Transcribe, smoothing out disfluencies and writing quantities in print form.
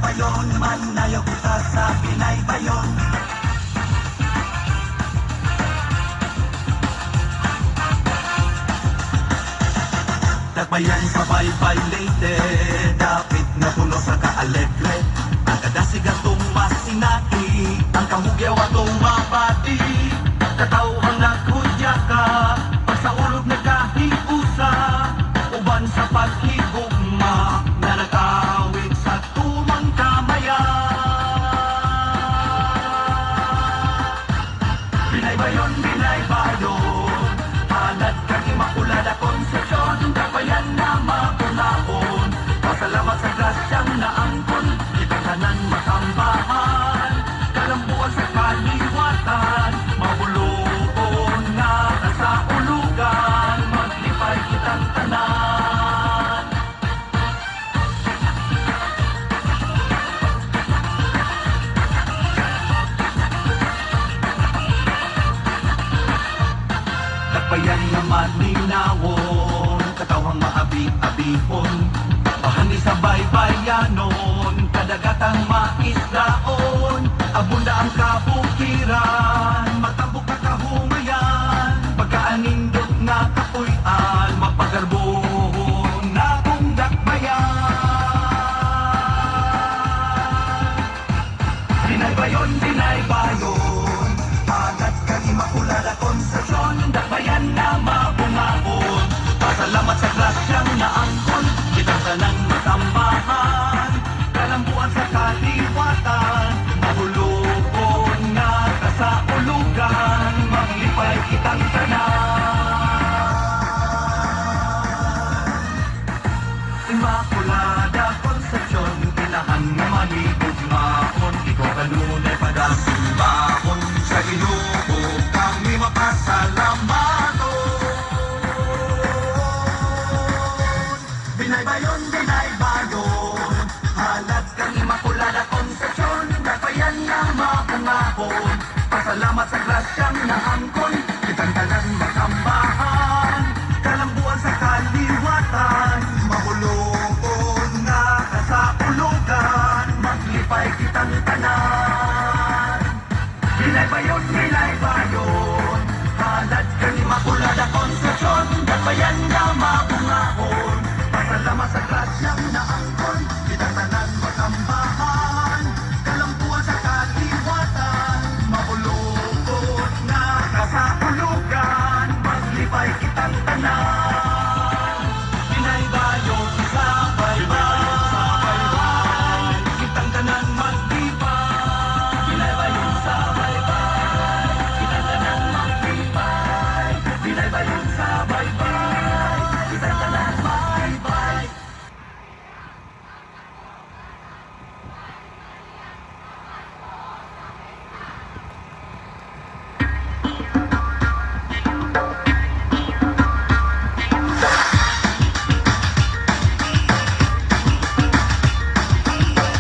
Bayon, manayaw kita sa Pinay Bayon. Dakbayan sa baybay late, dapit nga puno sa kaalegre. Ang kadasig atong masinati, ang kamugyaw atong mapati. Katawang nagkudya ka, pag sa ulog nagkahiusa, uban sa paghigugma, na nagawit sa tumang kamaya. Pinay Bayon, Pinay Bayon, palad kang Imakulada Concepcion, dakbayan na makunahon. Pasalamat sa grasyang naangkon, kita kanan matambahan, kalambuan sa kaliwatan, mabuluon nga sa ulugan, maglipay kitang tanan. Dakbayan nga maninawon, katawang maabi-abihon, bahani sa baybayanon, kadagatang maisdaon, abunda ang kabukiran, matambok na kahumayan, pagkaanindot nga kapuy-an, mapagarbohon na kong dakbayan. Pinay Bayon, Pinay Bayon, agad kang Imakulada Concepcion, dakbayan na mabungahon. Pasalamat sa grasyang naangkon, kitang sanang matambahan, kalambuan sa kaliwatan, mahulukon nga ka sa ulugan, maglipay kitang tanan. Imakulada Concepcion, pinahan nga manigugmaon, ikaw kanunay padasimbahon, sa inuog kami mapasalamaton. Pinay Bayon, Pinay Bayon, halad kang Imakulada Concepcion, dakbayan nga mabungahon, pasalamat sa grasyang naangkon.